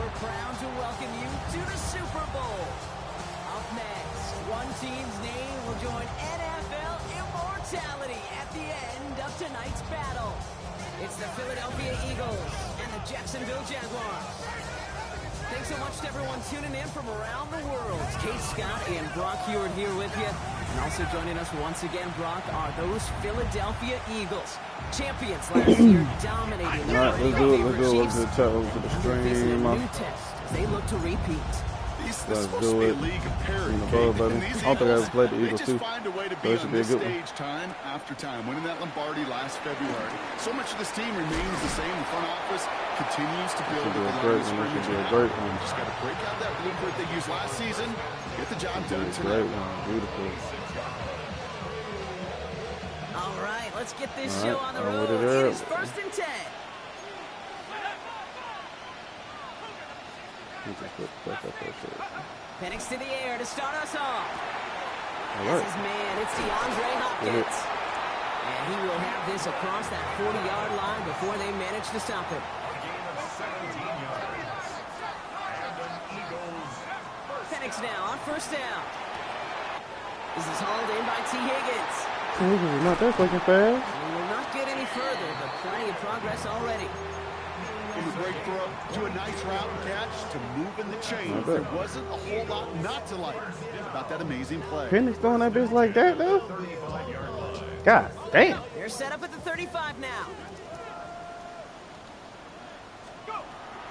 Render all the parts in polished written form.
we're proud to welcome you to the Super Bowl. Up next, one team's name will join NFL immortality at the end of tonight's battle. It's the Philadelphia Eagles and the Jacksonville Jaguars. Thanks so much to everyone tuning in from around the world. Kate Scott and Brock Huard here with you. And also joining us once again, Brock, are those Philadelphia Eagles. Champions last year, dominating the Let's do it to the facing stream. a new test as they look to repeat. Let's do it. I don't think I ever played the Eagles too. Find a way to So be it should on be a this good one. stage time after time. Winning that Lombardi last February. So much of this team remains the same. The front office continues to build Should be a around great this one. Should be a scrimmage. great one. Just got to break out that blueprint they used last season. Get the job done Great tonight. one. Beautiful. All right, let's get this All show right, on the I'm road. with it It up. is 1st and 10. Penix to the air to start us off. All That's right. his man. It's DeAndre Hopkins. And he will have this across that 40-yard line before they manage to stop him. Penix now on 1st down. This is hauled in by T. Higgins. Higgins, not that fucking fast. We will not get any further, but plenty of progress already. From a great throw to a nice route and catch to moving the chains. There wasn't a whole lot not to like about that amazing play. Penix throwing that bitch like that though. God damn. They're set up at the 35 now.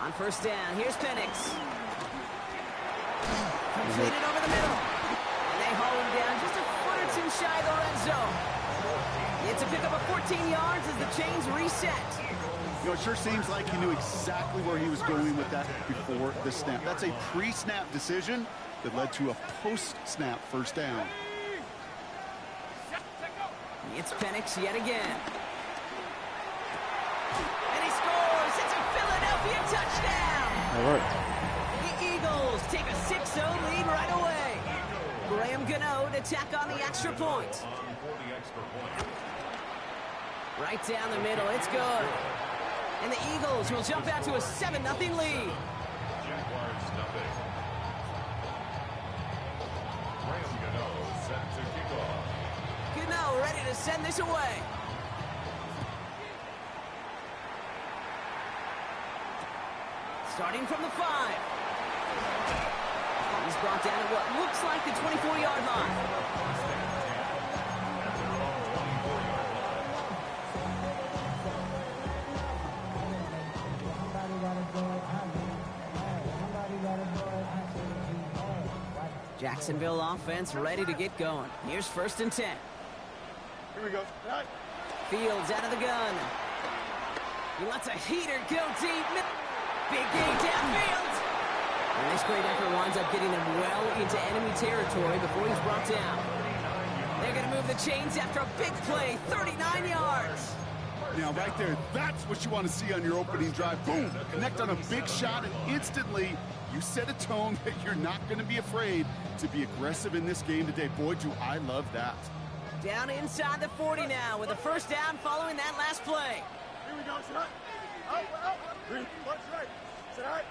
On 1st down, here's Penix. Completed over the middle. And they haul him down just a foot or two shy of the red zone. It's a pickup of 14 yards as the chains reset. You know, it sure seems like he knew exactly where he was going with that before the snap. That's a pre-snap decision that led to a post-snap 1st down. It's Penix yet again. And he scores. It's a Philadelphia touchdown. All right. The Eagles take a 6-0 lead right away. Graham Gano to tack on the extra point. Right down the middle. It's good. And the Eagles will jump out to a 7-0 lead. Gano ready to send this away. Starting from the 5. He's brought down at what looks like the 24-yard line. Jacksonville offense ready to get going. Here's 1st and 10. Here we go. Fields out of the gun. He lets a heater go deep. Big gain downfield. And this great effort winds up getting him well into enemy territory before he's brought down. They're going to move the chains after a big play, 39 yards. Now, right there, that's what you want to see on your opening drive. Boom! Connect on a big shot, and instantly you set a tone that you're not going to be afraid to be aggressive in this game today. Boy, do I love that. Down inside the 40 now with a 1st down following that last play. Here we go, shot. Out. Watch right. Shot.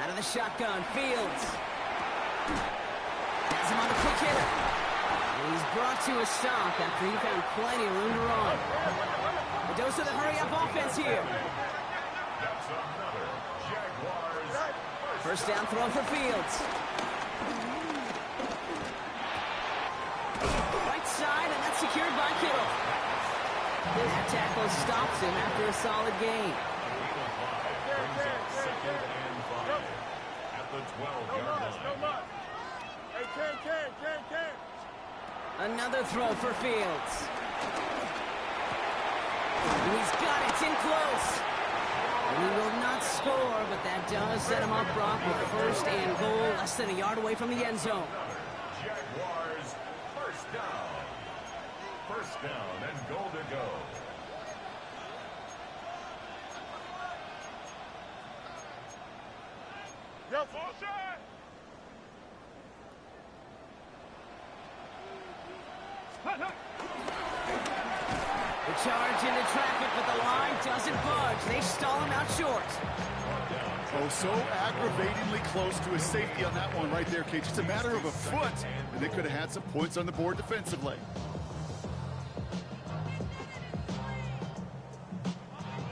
Out of the shotgun, Fields. Has him on the quick hitter. And he's brought to a stop after he found plenty of room to run. A dose of the hurry-up offense here. 1st down throw for Fields. Right side, and that's secured by Kittle. That tackle stops him after a solid gain. Another throw for Fields. And he's got it. It's in close. And he will not score, but that does set him up, Brock, with 1st and goal, less than a yard away from the end zone. Jaguars, 1st down. 1st down and goal to go. Yo, full shot. The charge into traffic, but the line doesn't budge. They stall him out short. Oh, so aggravatingly close to a safety on that one right there, Kate. Just a matter of a foot, and they could have had some points on the board defensively.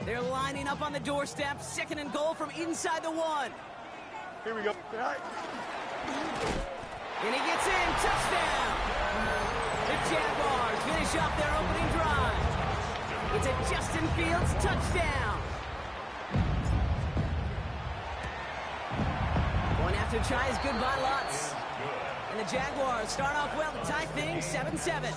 They're lining up on the doorstep. 2nd and goal from inside the 1. Here we go. And he gets in. Touchdown. The Jaguars finish off their opening drive. It's a Justin Fields touchdown. One after try is good by Lutz. And the Jaguars start off well to tie things 7-7.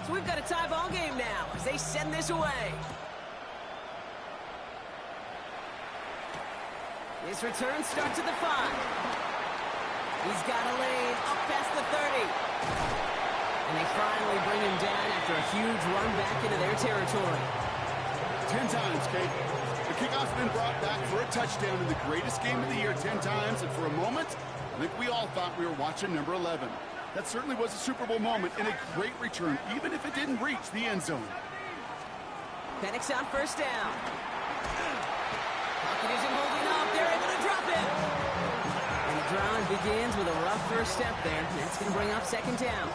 So we've got a tie ball game now as they send this away. His return starts at the 5. He's got a lane up past the 30. And they finally bring him down after a huge run back into their territory. 10 times, Kate. The kickoff's been brought back for a touchdown in the greatest game of the year 10 times, and for a moment, I think we all thought we were watching number 11. That certainly was a Super Bowl moment and a great return, even if it didn't reach the end zone. Penix on first down. Pocket isn't holding up. They're able to drop it. And the drive begins with a rough first step there. That's going to bring up 2nd down.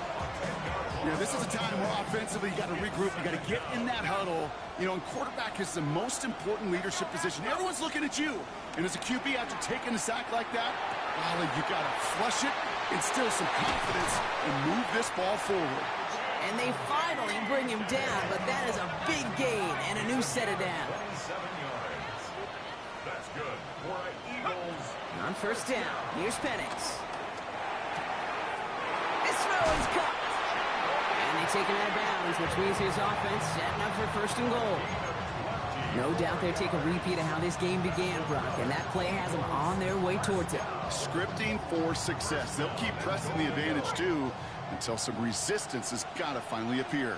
Yeah, this is a time where offensively you got to regroup. You got to get in that huddle. You know, and quarterback is the most important leadership position. Everyone's looking at you. And as a QB, after taking a sack like that, well, you got to flush it, instill some confidence, and move this ball forward. And they finally bring him down, but that is a big gain and a new set of downs. 7 yards. That's good for Eagles. On first down, here's Penix. This throw is caught. And they take him out of bounds, which means his offense setting up for 1st and goal. No doubt they'll take a repeat of how this game began, Brock, and that play has them on their way towards it. Scripting for success. They'll keep pressing the advantage, too, until some resistance has got to finally appear.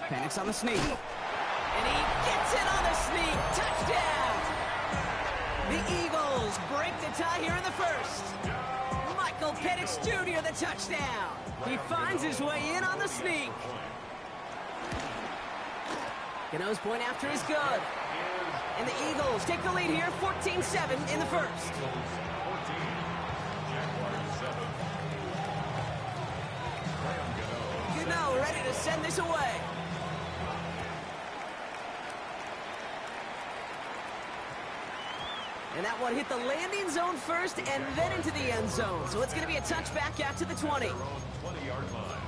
Penix on the sneak. And he gets it on the sneak. Touchdown! The Eagles break the tie here in the 1st. Michael Penix Jr. the touchdown. He finds his way in on the sneak. Gano's point after is good. And the Eagles take the lead here, 14-7 in the 1st. Gano ready to send this away. And that one hit the landing zone first and then into the end zone. So it's going to be a touchback out to the 20. 20-yard line.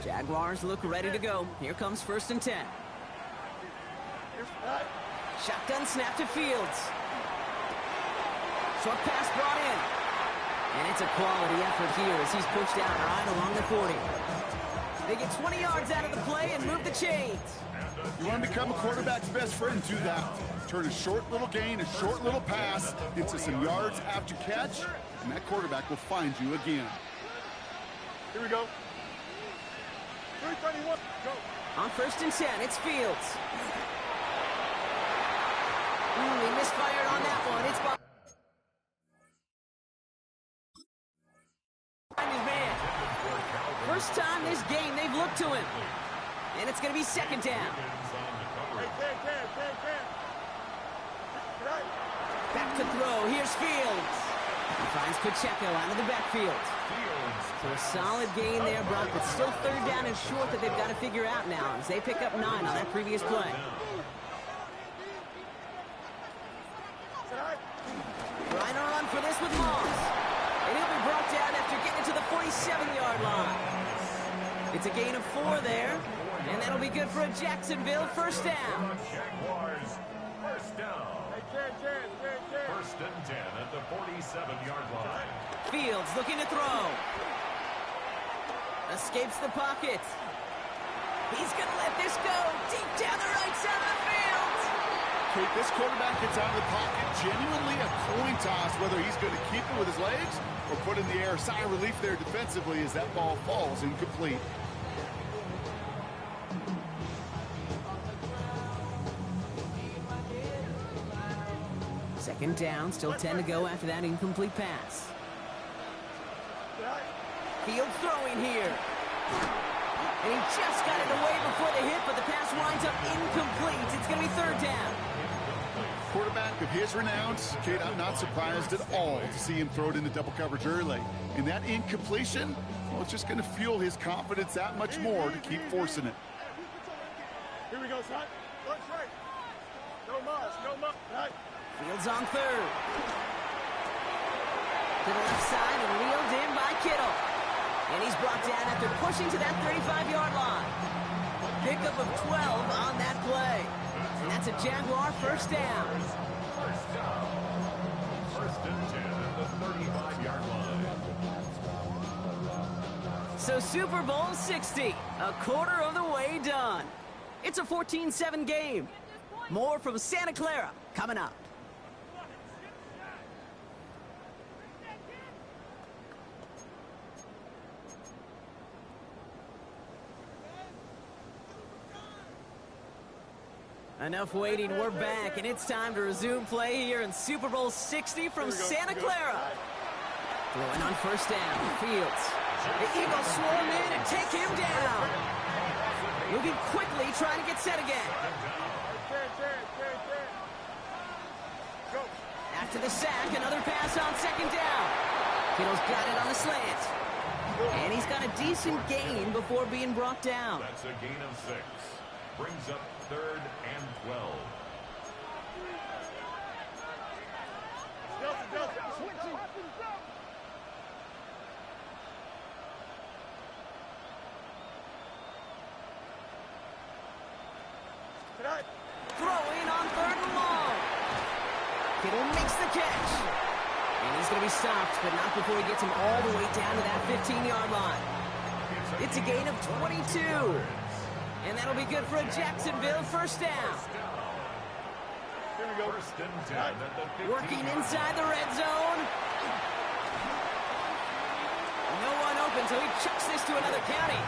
Jaguars look ready to go. Here comes 1st and 10. Shotgun snap to Fields. Short pass brought in. And it's a quality effort here as he's pushed out right along the 40. They get 20 yards out of the play and move the chains. You want to become a quarterback's best friend, do that. Turn a short little gain, a short little pass into some yards after catch, and that quarterback will find you again. Here we go. 3:31, go. On 1st and 10, it's Fields. He misfired on that one. It's behind his man. First time this game they've looked to him. And it's going to be 2nd down. Back to throw. Here's Fields. He finds Pacheco out of the backfield. So a solid gain there, Brock, but still 3rd down and short that they've got to figure out now as they pick up 9 on that previous play. Trying to run for this with Moss. And he'll be brought down after getting to the 47-yard line. It's a gain of 4 there, and that'll be good for a Jacksonville 1st down. Jaguars, 1st down. 1st and 10 at the 47-yard line. Fields looking to throw. Escapes the pocket. He's going to let this go deep down the right side of the field. Kate, this quarterback gets out of the pocket, genuinely a coin toss, whether he's going to keep it with his legs or put in the air. Sigh of relief there defensively as that ball falls incomplete. Second down, still 10 to go after that incomplete pass. Fields throwing here. And he just got it away before the hit, but the pass winds up incomplete. It's going to be third down. Quarterback of his renounce, kid, I'm not surprised at all to see him throw it into double coverage early. And that incompletion, well, it's just going to fuel his confidence that much more to keep forcing it. Here we go, son. Lunch right. No mas, no mas. Right. Fields on third. To the left side and reeled in by Kittle. And he's brought down after pushing to that 35-yard line. Pickup of 12 on that play. And that's a Jaguar first down. First down. First and 10 at the 35-yard line. So Super Bowl 60, a quarter of the way done. It's a 14-7 game. More from Santa Clara coming up. Enough waiting, we're back, and it's time to resume play here in Super Bowl 60 from Santa Clara. Throwing on first down, Fields. The Eagles swarm in and take him down. Moving quickly, trying to get set again. After the sack, another pass on second down. Kittle's got it on the slant. And he's got a decent gain before being brought down. That's a gain of 6. Brings up third and 12. Throwing on third and long. Kittle makes the catch. And he's going to be stopped, but not before he gets him all the way down to that 15-yard line. It's a gain of 22. And that'll be good for a Jacksonville first down. Here we go. First and 10 at the 15. Working inside the red zone. No one open, so he chucks this to another county.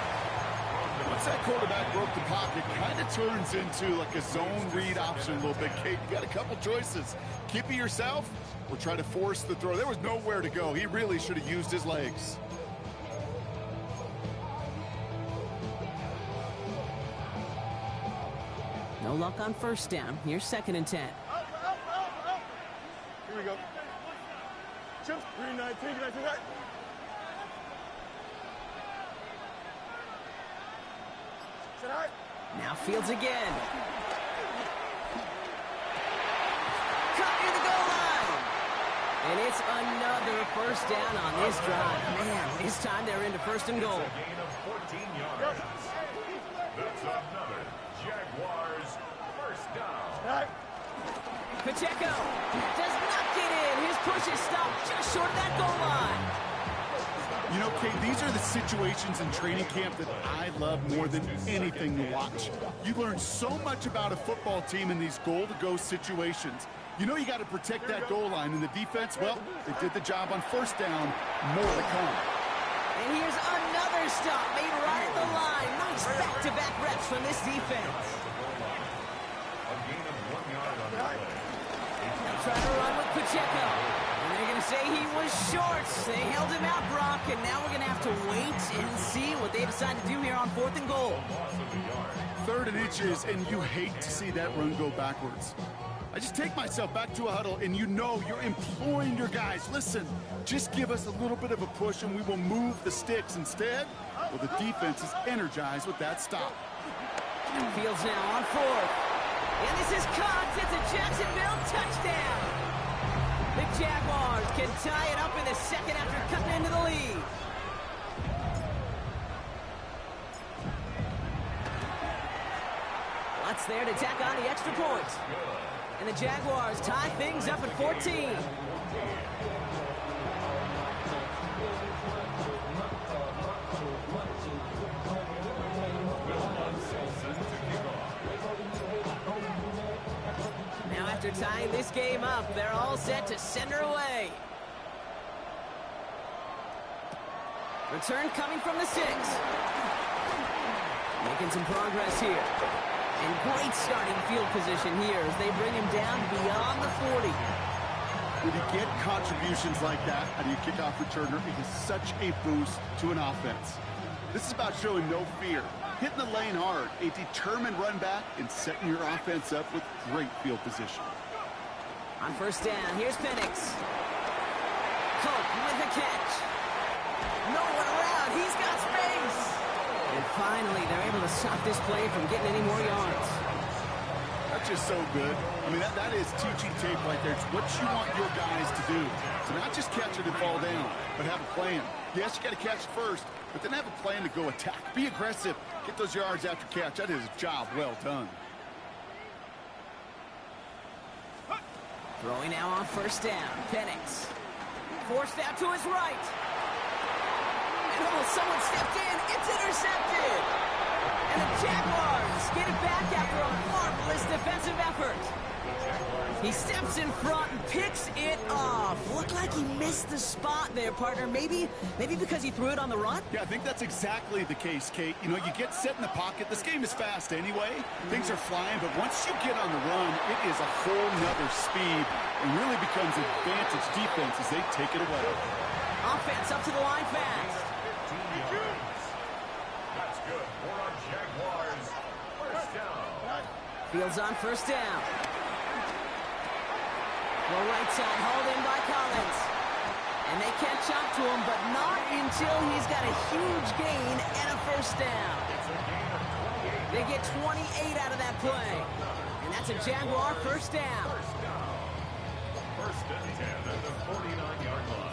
Once that quarterback broke the pocket, kind of turns into like a zone read option a little bit. Kate, you got a couple choices. Keep it yourself or try to force the throw. There was nowhere to go. He really should have used his legs. No luck on first down. Here's second and 10. Here we go. Chips, 319, 19. Now Fields again. Cut near the goal line. And it's another first down on this drive. Man, this time they're into first and goal. It's a gain of 14 yards. That's another Jaguars first down. Pacheco does not get in. His push is stopped just short of that goal line. You know, Kate, these are the situations in training camp that I love more than anything to watch. You learn so much about a football team in these goal-to-go situations. You know you got to protect that goal line, and the defense, well, they did the job on first down. More to come. And here's another stop made right at the line. Nice back-to-back reps from this defense. A gain of 1 yard on the play. Now trying to run with Pacheco. And they're going to say he was short. They held him out, Brock, and now we're going to have to wait and see what they decide to do here on fourth and goal. Third and inches, and you hate to see that run go backwards. I just take myself back to a huddle, and you know you're imploring your guys, listen, just give us a little bit of a push, and we will move the sticks. Instead, well, the defense is energized with that stop. Fields now on fourth. And this is caught. It's a Jacksonville touchdown. The Jaguars can tie it up in the second after cutting into the lead. Watts there to tack on the extra point. And the Jaguars tie things up at 14. Now after tying this game up, they're all set to send her away. Return coming from the 6. Making some progress here. And great starting field position here as they bring him down beyond the 40. When you get contributions like that out of your kickoff returner, it is such a boost to an offense. This is about showing no fear, hitting the lane hard, a determined run back, and setting your offense up with great field position. On first down, here's Penix. Colt with a catch. No one around. He's got space. And finally, they're able to stop this play from getting any more yards. That's just so good. I mean, that is teaching tape right there. It's what you want your guys to do. To not just catch it and fall down, but have a plan. Yes, you got to catch it first, but then have a plan to go attack. Be aggressive. Get those yards after catch. That is a job well done. Throwing now on first down. Penix. Forced out to his right. And someone stepped in. It's intercepted. And the Jaguars get it back after a marvelous defensive effort. He steps in front and picks it off. Looked like he missed the spot there, partner. Maybe because he threw it on the run? Yeah, I think that's exactly the case, Kate. You know, you get set in the pocket. This game is fast anyway. Things are flying, but once you get on the run, it is a whole nother speed. It really becomes advantage defense as they take it away. Offense up to the line fast. 15 yards. That's good for our Jaguars. First down. Fields on first down. Well, right side hauled in by Collins. And they catch up to him, but not until he's got a huge gain and a first down. They get 28 out of that play. And that's a Jaguar first down. First and 10 at the 49-yard line.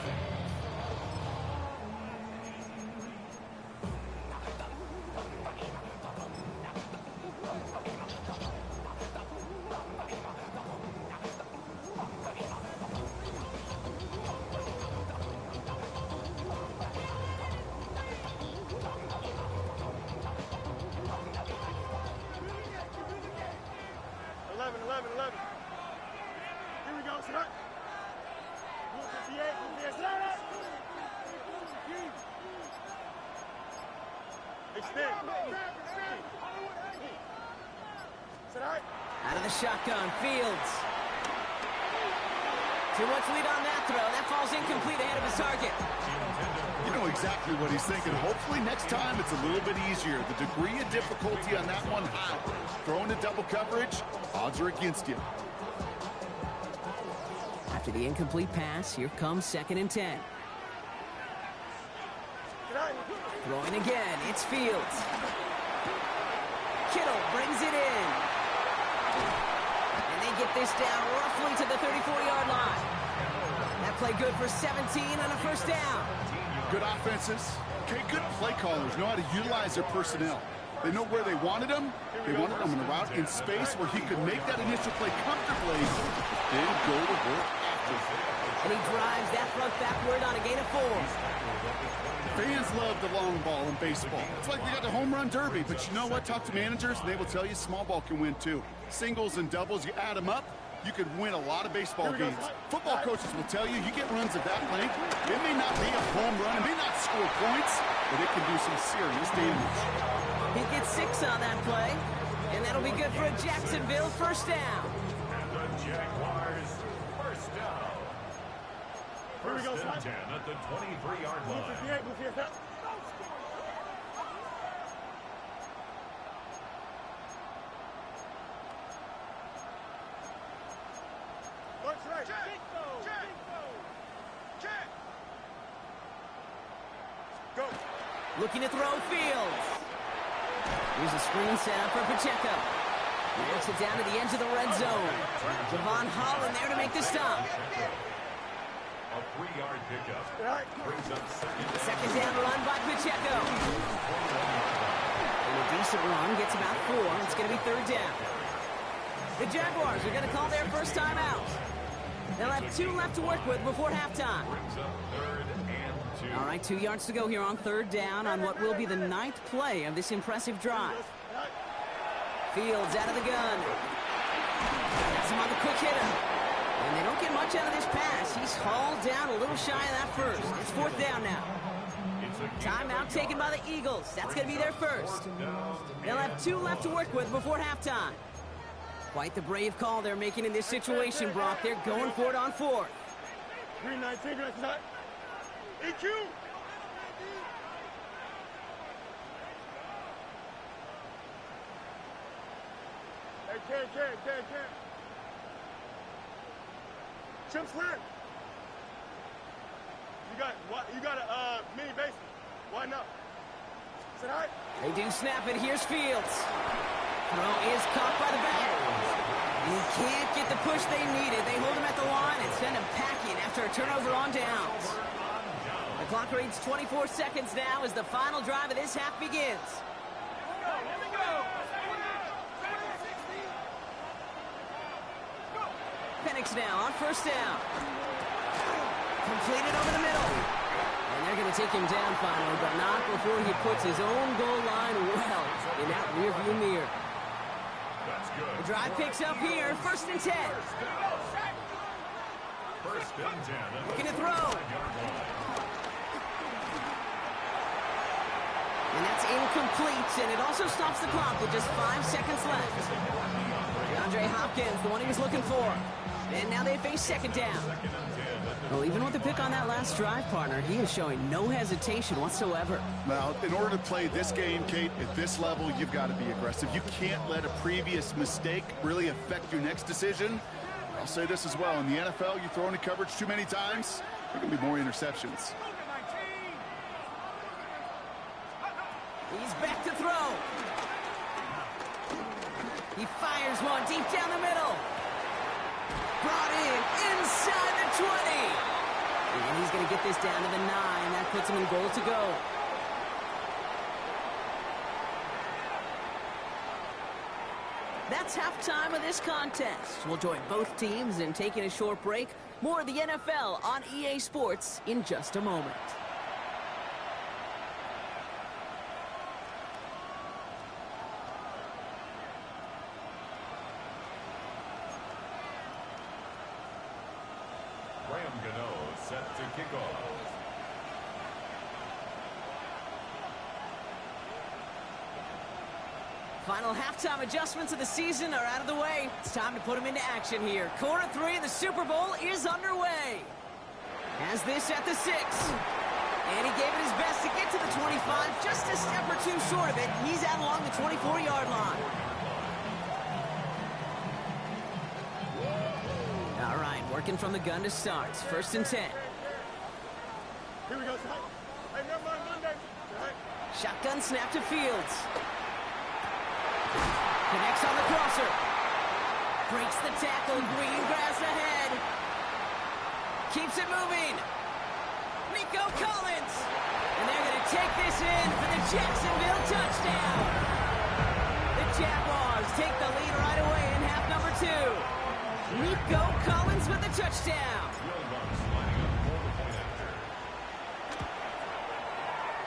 Out of the shotgun, Fields. Too much lead on that throw. That falls incomplete ahead of his target. You know exactly what he's thinking. Hopefully next time it's a little bit easier. The degree of difficulty on that one high. Throwing to double coverage, odds are against you. After the incomplete pass, here comes 2nd and 10. Throwing again, it's Fields. Kittle brings it in. And they get this down roughly to the 34-yard line. That play good for 17 and a first down. Good offenses. Okay, good play callers know how to utilize their personnel. They know where they wanted him. They wanted him in a route in space where he could make that initial play comfortably, then go to work after. And he drives that front backward on a gain of 4. Fans love the long ball in baseball. It's like we got the home run derby, but you know what? Talk to managers, and they will tell you small ball can win too. Singles and doubles, you add them up, you could win a lot of baseball games. Football coaches will tell you, you get runs of that length, it may not be a home run, it may not score points, but it can do some serious damage. He gets 6 on that play, and that'll be good for a Jacksonville first down. And the Jaguars first down. First and 10 at the 23-yard line. Looking to throw Fields. Here's a screen set up for Pacheco. He works it down to the edge of the red zone. Javon Holland there to make the stop. A 3-yard pickup. Brings up Second down run by Pacheco. And a decent run gets about 4. It's going to be third down. The Jaguars are going to call their first time out. They'll have 2 left to work with before halftime. Brings up 3rd and 2. All right, 2 yards to go here on third down on what will be the 9th play of this impressive drive. Fields out of the gun. That's him on the quick hitter. And they don't get much out of this pass. He's hauled down a little shy of that first. It's 4th down now. Timeout taken by the Eagles. That's going to be their first. They'll have 2 left to work with before halftime. Quite the brave call they're making in this situation, Brock. They're going for it on 4th. Green 19, green 19. EQ! Hey, Ken. Chip Slant. You got a mini basement. Why not? Say hi. They do snap it. Here's Fields. Throw is caught by the back. He can't get the push they needed. They hold him at the line and send him packing after a turnover on downs. The clock reads 24 seconds now as the final drive of this half begins. Penix now on first down. Completed over the middle. And they're going to take him down finally, but not before he puts his own goal line well in that rearview mirror. The drive picks up here, 1st and 10. Looking to throw. And that's incomplete, and it also stops the clock with just 5 seconds left. DeAndre Hopkins, the one he was looking for. And now they face 2nd down. Well, even with the pick on that last drive, partner, he is showing no hesitation whatsoever. Now, in order to play this game, Kate, at this level, you've got to be aggressive. You can't let a previous mistake really affect your next decision. I'll say this as well. In the NFL, you throw into coverage too many times, there can be more interceptions. He's back to throw. He fires one deep down the middle. Brought in inside the 20. And he's going to get this down to the 9. That puts him in goal to go. That's halftime of this contest. We'll join both teams in taking a short break. More of the NFL on EA Sports in just a moment. Graham Gano set to kick off. Final halftime adjustments of the season are out of the way. It's time to put them into action here. Quarter 3 of the Super Bowl is underway. Has this at the 6. And he gave it his best to get to the 25. Just a step or two short of it. He's out along the 24-yard line. All right, working from the gun to start. 1st and 10. Here we go, son. Hey, never mind Monday. Right. Shotgun snap to Fields. Connects on the crosser. Breaks the tackle. Green grass ahead. Keeps it moving. Nico Collins. And they're going to take this in for the Jacksonville touchdown. The Jaguars take the lead right away in half number 2. Nico Collins with the touchdown.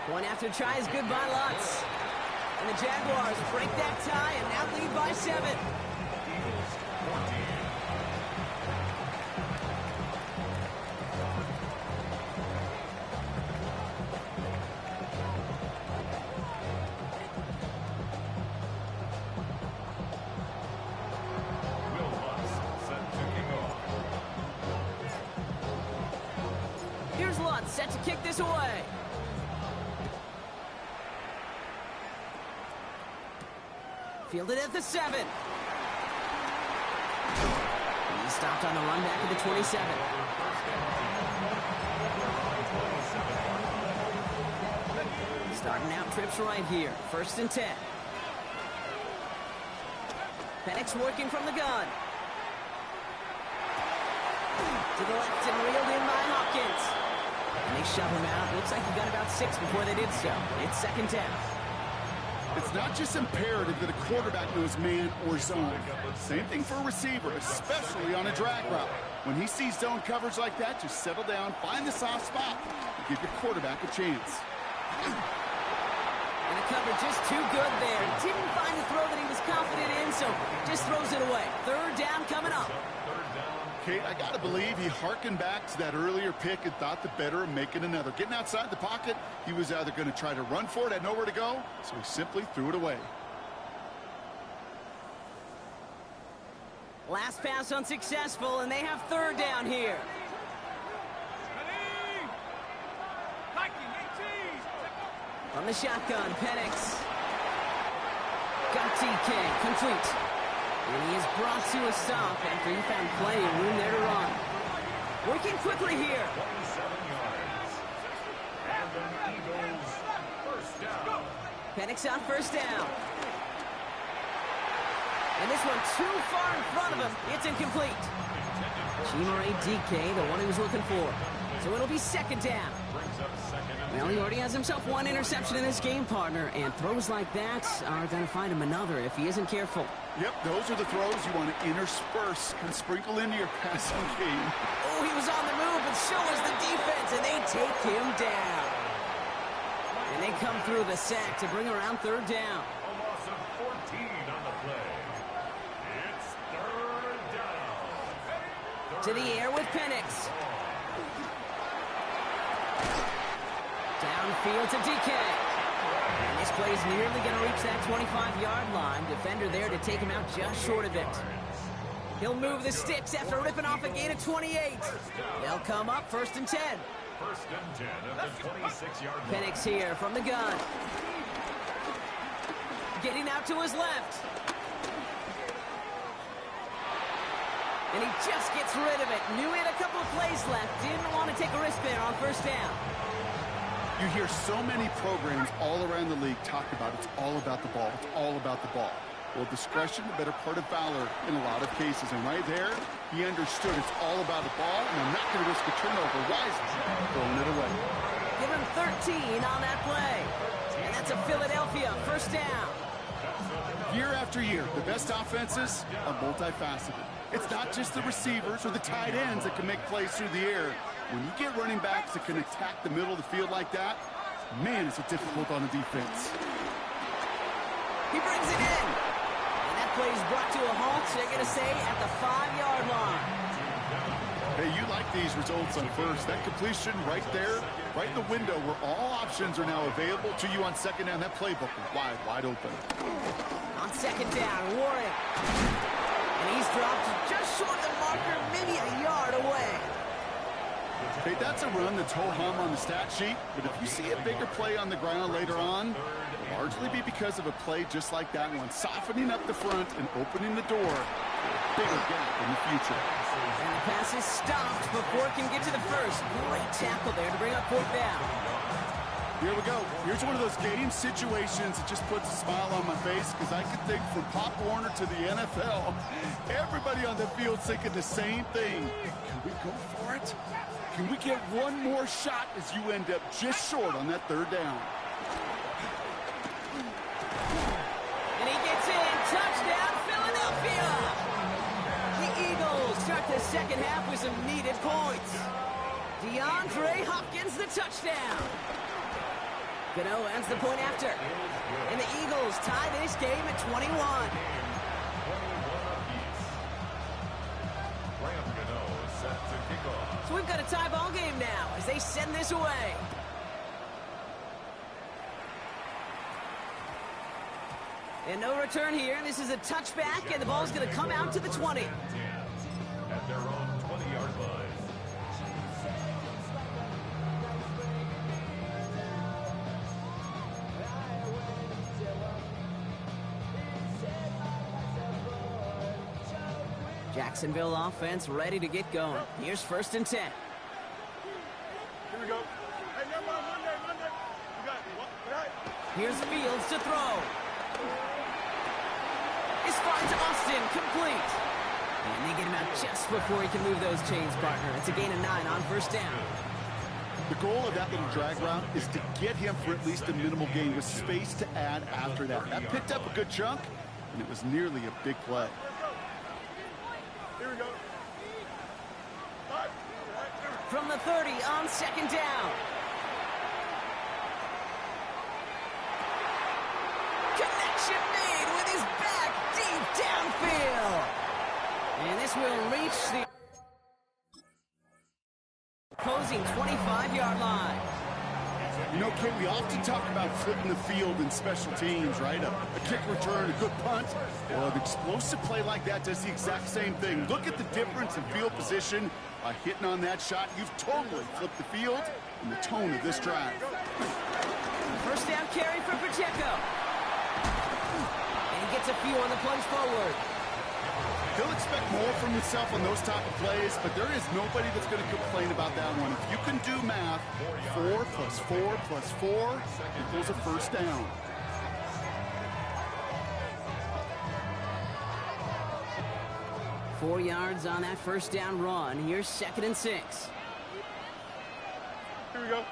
Point after try is good by Lutz. And the Jaguars break that tie and now lead by 7. Will Lutz set to kick off. Here's Lutz set to kick this away. Fielded at the 7. He stopped on the run back at the 27. Starting out trips right here. 1st and 10. Penix working from the gun. To the left and reeled in by Hopkins. And they shove him out. Looks like he got about 6 before they did so. It's 2nd down. It's not just imperative that a quarterback knows man or zone. Same thing for a receiver, especially on a drag route. When he sees zone coverage like that, just settle down, find the soft spot, and give your quarterback a chance. And the coverage just too good there. Didn't find the throw that he was confident in, so just throws it away. 3rd down coming up. Kate, I got to believe he hearkened back to that earlier pick and thought the better of making another. Getting outside the pocket, he was either going to try to run for it, had nowhere to go, so he simply threw it away. Last pass unsuccessful, and they have 3rd down here. From the shotgun, Penix. Got DK, complete. And he is brought to a stop after he found plenty of room there to run. Working quickly here. 27 yards. And the Eagles first down. Penix on first down. And this one too far in front of him. It's incomplete. Chimere DK, the one he was looking for. So it'll be second down. Well, he already has himself one interception in this game, partner, and throws like that are going to find him another if he isn't careful. Yep, those are the throws you want to intersperse and sprinkle into your passing game. Oh, he was on the move, but so was the defense, and they take him down. And they come through the sack to bring around third down. A loss of 14 on the play. It's third down. To the air with Penix. Downfield to DK. And this play is nearly going to reach that 25-yard line. Defender there to take him out just short of it. He'll move the sticks after ripping off a gain of 28. They'll come up first and 10. First and 10 at the 26-yard line. Penix here from the gun. Getting out to his left. And he just gets rid of it. Knew he had a couple of plays left. Didn't want to take a risk there on first down. You hear so many programs all around the league talk about it's all about the ball. It's all about the ball. Well, discretion, the better part of valor in a lot of cases. And right there, he understood it's all about the ball, and I'm not going to risk a turnover. Wisely throwing it away. Give him 13 on that play. And that's a Philadelphia first down. Year after year, the best offenses are multifaceted. It's not just the receivers or the tight ends that can make plays through the air. When you get running backs that can attack the middle of the field like that, man, is it difficult on the defense. He brings it in. And that play is brought to a halt, they're going to say, at the 5-yard line. Hey, you like these results on first. That completion right there, right in the window where all options are now available to you on second down. That playbook is wide open. On second down, Warren. And he's dropped just short of the marker, maybe a yard away. Hey, that's a run that's ho-hum on the stat sheet, but if you see a bigger play on the ground later on, it'll largely be because of a play just like that one, softening up the front and opening the door for a bigger gap in the future. And the pass is stopped before it can get to the first. Great tackle there to bring up fourth down. Here we go. Here's one of those game situations that just puts a smile on my face because I can think from Pop Warner to the NFL, everybody on the field's thinking the same thing. Can we go for it? Can we get one more shot as you end up just short on that third down? And he gets in. Touchdown, Philadelphia! The Eagles start the second half with some needed points. DeAndre Hopkins, the touchdown. Gano ends the point after. And the Eagles tie this game at 21. So we've got a tie ball game now as they send this away. And no return here. This is a touchback, and the ball's going to come out to the 20. At their own 20-yard line. Jacksonville offense ready to get going. Here's first and 10. Here we go. Hey, Monday. You got it. Right. Here's Fields to throw. It's far to Austin, complete. And they get him out just before he can move those chains, partner. It's a gain of 9 on first down. The goal of that little drag route is to get him for at least a minimal gain with space to add after that. That picked up a good chunk, and it was nearly a big play. Here we go. From the 30 on second down. Connection made with his back deep downfield. And this will reach the opposing 25-yard line. You know, Kate, we often talk about flipping the field in special teams, right? A kick return, a good punt. Well, an explosive play like that does the exact same thing. Look at the difference in field position. By hitting on that shot, you've totally flipped the field and the tone of this drive. First down carry for Pacheco. And he gets a few on the plunge forward. He'll expect more from himself on those type of plays, but there is nobody that's going to complain about that one. If you can do math, 4 plus 4 plus 4 equals a first down. Four yards on that first down run. Here's 2nd and 6. Here we go.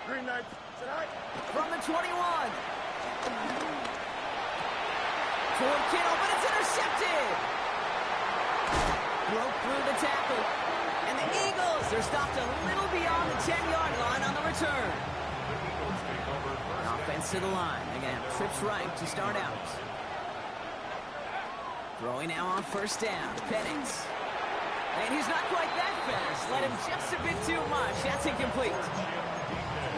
Green Knights. Tonight. From the 21. Toward Kittle, but it's intercepted. Broke through the tackle. And the Eagles, they're stopped a little beyond the 10-yard line on the return. Offense to the line. They're going to have trips right to start out. Throwing now on first down. Penix. And he's not quite that fast. Let him just a bit too much. That's incomplete.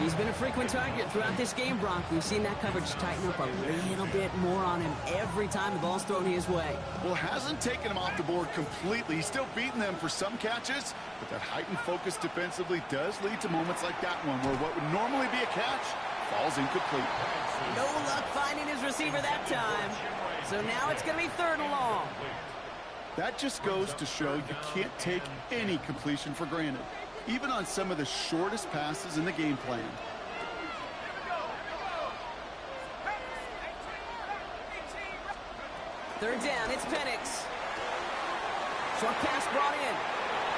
He's been a frequent target throughout this game, Brock. We've seen that coverage tighten up a little bit more on him every time the ball's thrown his way. Well, hasn't taken him off the board completely. He's still beating them for some catches, but that heightened focus defensively does lead to moments like that one where what would normally be a catch falls incomplete. No luck finding his receiver that time. So now it's going to be 3rd and long. That just goes to show you can't take any completion for granted, even on some of the shortest passes in the game plan. Third down, it's Penix. Short pass brought in.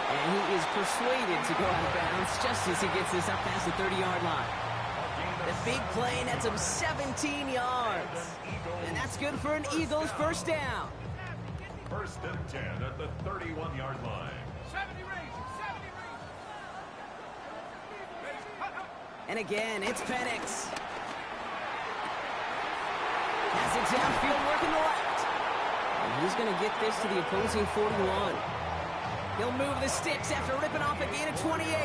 And he is persuaded to go out of bounds just as he gets this up past the 30-yard line. The big play nets him 17 yards. And that's good for an Eagles first down. 1st and 10 at the 31-yard line. And again, it's Penix. Pass it downfield, working the left. And he's going to get this to the opposing 41. He'll move the sticks after ripping off a gain of 28.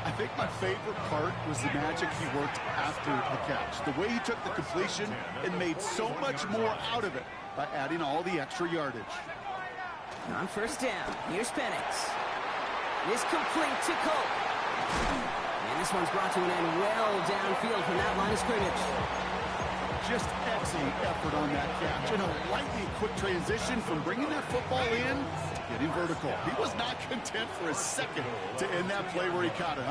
I think my favorite part was the magic he worked after the catch. The way he took the completion and made so much more out of it by adding all the extra yardage. On first down, here's Penix. This complete to Cole. And this one's brought to an end well downfield from that line of scrimmage. Just excellent effort on that catch. And a lightning quick transition from bringing that football in to getting vertical. He was not content for a second to end that play where he caught it.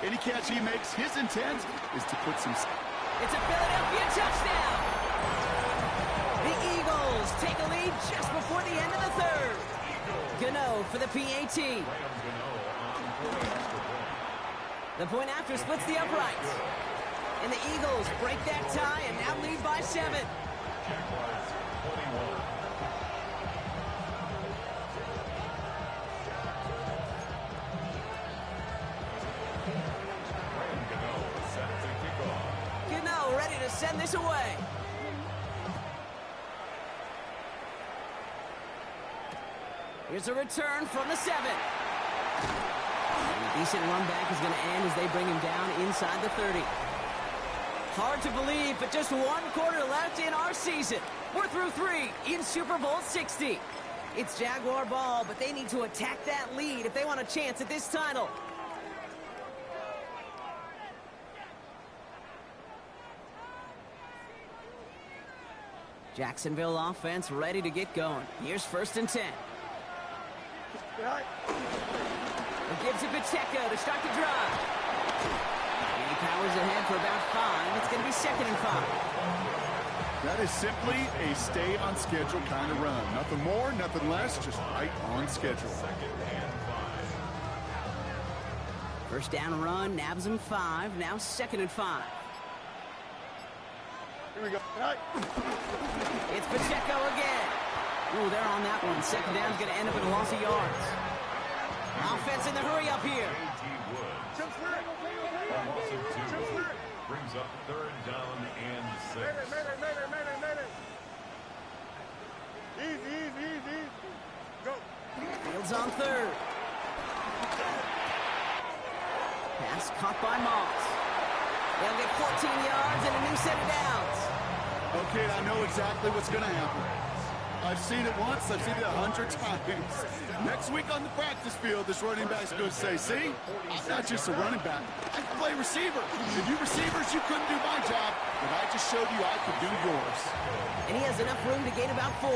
Any catch he makes, his intent is to put some... It's a Philadelphia touchdown. The Eagles take a lead just before the end of the 3rd. Gano for the PAT. The point after splits the uprights. And the Eagles break that tie and now lead by 7. Gano ready to send this away. Here's a return from the 7. A decent run back is going to end as they bring him down inside the 30. Hard to believe, but just 1 quarter left in our season. We're through 3 in Super Bowl 60. It's Jaguar ball, but they need to attack that lead if they want a chance at this title. Jacksonville offense ready to get going. Here's 1st and 10. It gives it Pacheco to start the drive. And he powers ahead for about 5. It's going to be 2nd and 5. That is simply a stay on schedule kind of run. Nothing more, nothing less, just right on schedule. First down run, nabs him 5. Now 2nd and 5. Here we go. It's Pacheco again. Ooh, they're on that one. 2nd down's going to end up in a loss of yards. Offense in the hurry up here. Brings up 3rd down and 6. Easy. Go. Fields on 3rd. Pass caught by Moss. They'll get 14 yards and a new set of downs. Okay, I know exactly what's going to happen. I've seen it once, I've seen it 100 times. Next week on the practice field, this running back's going to say, see, I'm not just a running back, I can play receiver. And you receivers, you couldn't do my job, but I just showed you I could do yours. And he has enough room to gain about 4.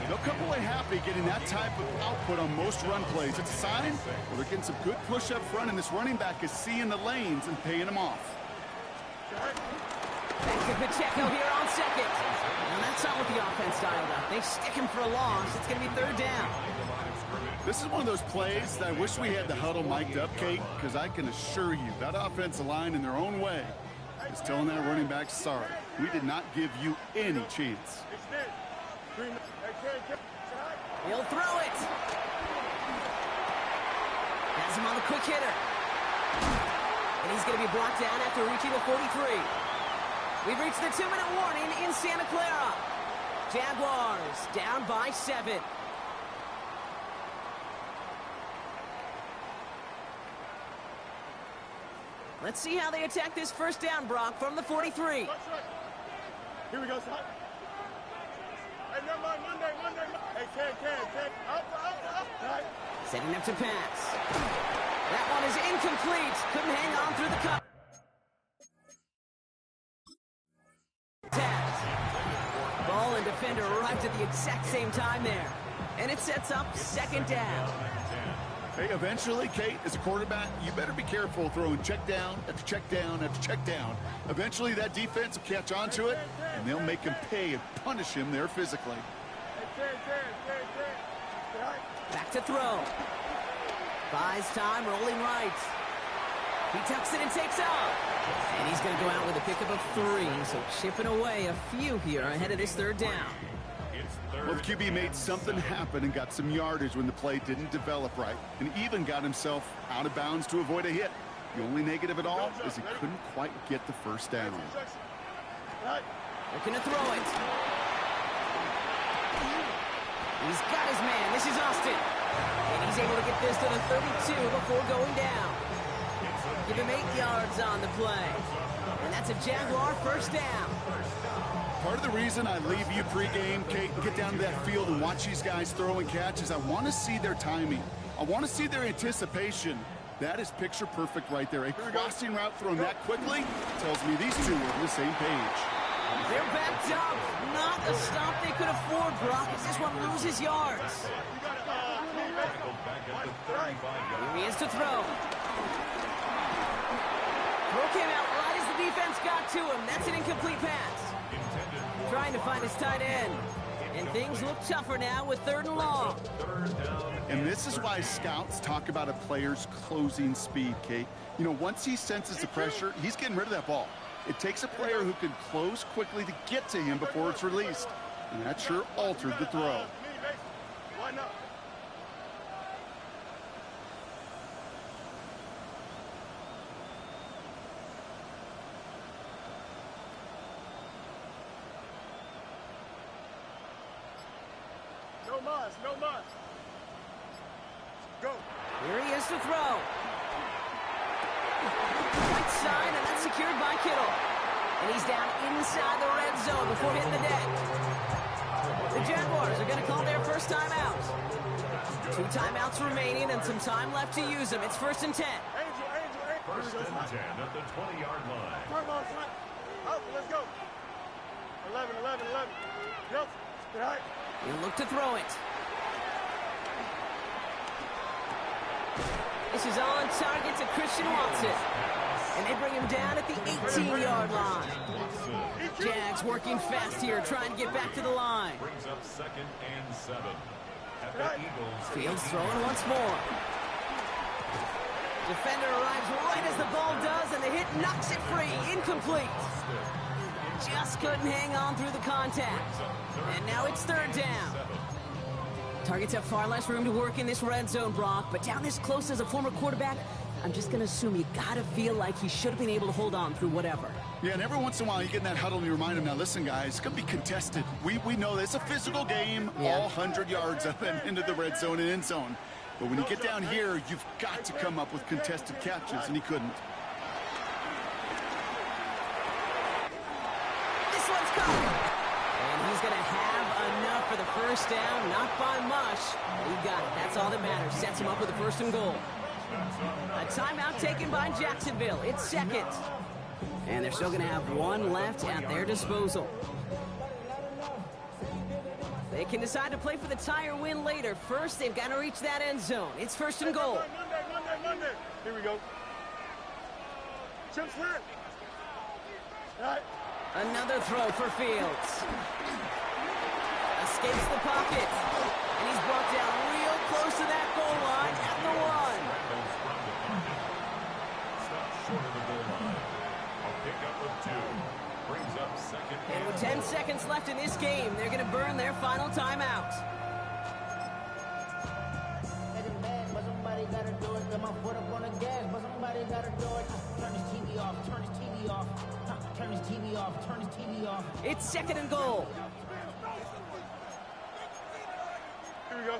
They'll come away happy getting that type of output on most run plays. It's a sign where they're getting some good push up front, and this running back is seeing the lanes and paying them off. Back to Pacheco here on second. And that's not what the offense dialed up. They stick him for a loss. It's going to be 3rd down. This is one of those plays that I wish we had the huddle mic'd up, Kate, because I can assure you that offensive line in their own way is telling that running back, sorry, we did not give you any chance. He'll throw it. Has him on the quick hitter. And he's going to be brought down after reaching the 43. We've reached the 2-minute warning in Santa Clara. Jaguars down by 7. Let's see how they attack this first down, Brock, from the 43. Here we go, son. Hey, never mind, Monday. Hey, Ken. Up. Right. Setting up to pass. That one is incomplete. Couldn't hang on through the cup. Ball and defender arrived at the exact same time there. And it sets up 2nd down. Hey, eventually, Kate, as a quarterback, you better be careful throwing check down after check down after check down. Eventually, that defense will catch on to it, and they'll make him pay and punish him there physically. Back to throw. Buys time, rolling right. He tucks it and takes off. And he's going to go out with a pickup of 3, so chipping away a few here ahead of this 3rd down. Well, the QB made something happen and got some yardage when the play didn't develop right, and even got himself out of bounds to avoid a hit. The only negative at all is he couldn't quite get the first down. Looking to throw it. He's got his man. This is Austin. And he's able to get this to the 32 before going down. Give him 8 yards on the play. And that's a Jaguar first down. Part of the reason I leave you pregame, Kate, and get down to that field and watch these guys throw and catch is I want to see their timing. I want to see their anticipation. That is picture perfect right there. A crossing route thrown that quickly tells me these two are on the same page. They're backed up. Not a stop they could afford, Brock, as this one loses yards. Here he is to throw. Throw came out right as the defense got to him. That's an incomplete pass. Trying to find his tight end. And things look tougher now with 3rd and long. And this is why scouts talk about a player's closing speed, Kate. You know, once he senses the pressure, he's getting rid of that ball. It takes a player who can close quickly to get to him before it's released. And that sure altered the throw. Why not? No mas. Go. Here he is to throw. Right side, and that's secured by Kittle. And he's down inside the red zone before hitting the net. The Jaguars are going to call their first timeout. 2 timeouts remaining and some time left to use them. It's 1st and 10. Angel. 1st and 10 at the 20-yard line. Turn on, son. Out, let's go. 11. Yep. All right. He'll look to throw it. This is on target to Christian Watson. And they bring him down at the 18-yard line. Jags working fast here, trying to get back to the line. Brings up 2nd and 7. At the Eagles. Fields throwing once more. Defender arrives right as the ball does, and the hit knocks it free. Incomplete. Just couldn't hang on through the contact. And now it's 3rd down. Targets have far less room to work in this red zone, Brock, but down this close as a former quarterback, I'm just going to assume you got to feel like he should have been able to hold on through whatever. Yeah, and every once in a while you get in that huddle and you remind him, now listen, guys, it's going to be contested. We know that it's a physical game, all 100 yards up and into the red zone and end zone. But when you get down here, you've got to come up with contested catches, and he couldn't. This one's coming. And he's going to have another first down, not by much. He got it. That's all that matters. Sets him up with a 1st and goal. A timeout taken by Jacksonville. It's second. And they're still going to have one left at their disposal. They can decide to play for the tire win later. First, they've got to reach that end zone. It's 1st and goal. Monday. Here we go. Chip slant. Right. Another throw for Fields. Escapes the pocket. And he's brought down real close to that goal line at the 1. Stop short of the goal line. A pickup of 2. Brings up 2nd. And with 10 seconds left in this game, they're going to burn their final timeout. But somebody gotta do it. Got my foot up on the gas, but somebody gotta do it. Turn his TV off, turn his TV off. Turn his TV off, turn his TV off. It's 2nd and goal. Here we go.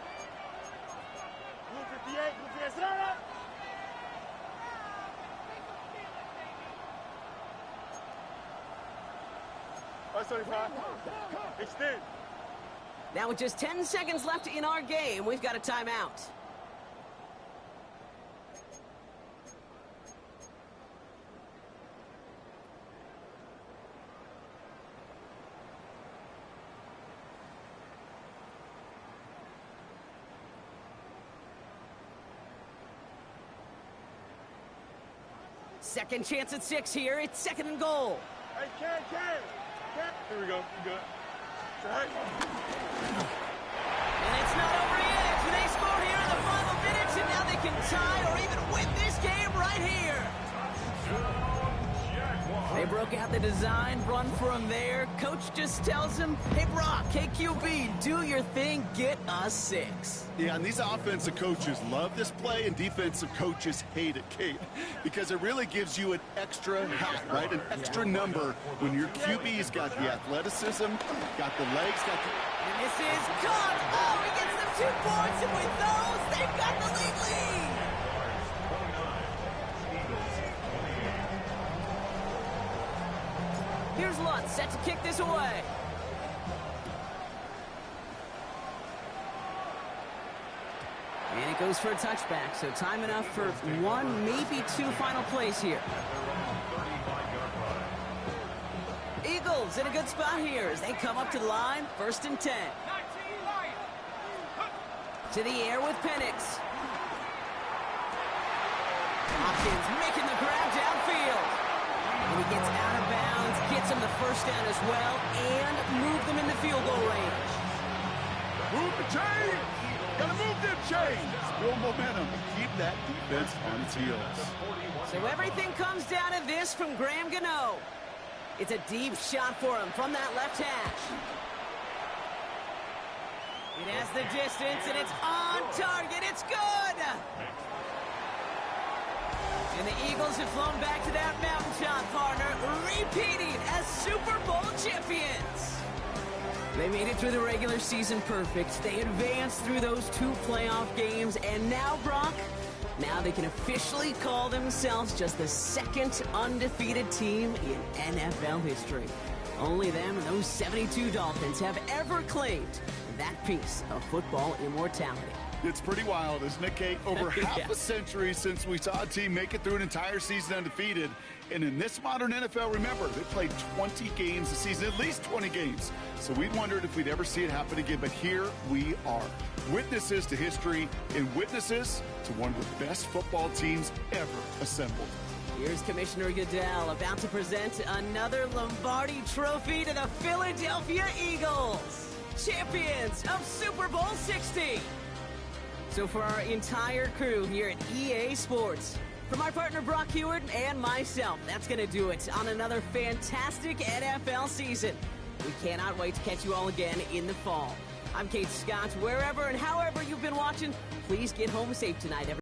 Blue 58, blue 58, sit down. That's 35. Extend. Now with just 10 seconds left in our game, we've got a timeout. Second chance at 6 here. It's 2nd and goal. Hey, Ken. Here we go. You good? Right. And it's not over yet. They score here in the final minutes, and now they can tie or even win this game right here. They broke out the design, run for him there. Coach just tells him, hey, Brock, KQB, do your thing, get us 6. Yeah, and these offensive coaches love this play, and defensive coaches hate it, Kate, because it really gives you an extra help, right? An extra number when your QB's got the athleticism, got the legs, got the... And this is caught. Oh, he gets them 2 points, and with those, they've got the lead. Here's Lutz, set to kick this away. And it goes for a touchback, so time enough for 1, maybe 2 final plays here. Eagles in a good spot here as they come up to the line, 1st and 10. To the air with Penix. Hopkins making the grab downfield. And he gets out of bounds, gets him the 1st down as well, and move them into field goal range. Move the chains! Gotta move them chains! Build momentum and keep that defense on its heels. So everything comes down to this from Graham Gano. It's a deep shot for him from that left hash. It has the distance, and it's on target. It's good! And the Eagles have flown back to that mountaintop, partner, repeating as Super Bowl champions. They made it through the regular season perfect. They advanced through those 2 playoff games, and now, Brock, now they can officially call themselves just the 2nd undefeated team in NFL history. Only them and those 72 Dolphins have ever claimed that piece of football immortality. It's pretty wild, isn't it, Kate? Over half a century since we saw a team make it through an entire season undefeated. And in this modern NFL, remember, they played 20 games a season, at least 20 games. So we wondered if we'd ever see it happen again. But here we are, witnesses to history and witnesses to one of the best football teams ever assembled. Here's Commissioner Goodell about to present another Lombardi Trophy to the Philadelphia Eagles, champions of Super Bowl 60. So for our entire crew here at EA Sports, for my partner Brock Huard and myself, that's going to do it on another fantastic NFL season. We cannot wait to catch you all again in the fall. I'm Kate Scott. Wherever and however you've been watching, please get home safe tonight, everyone.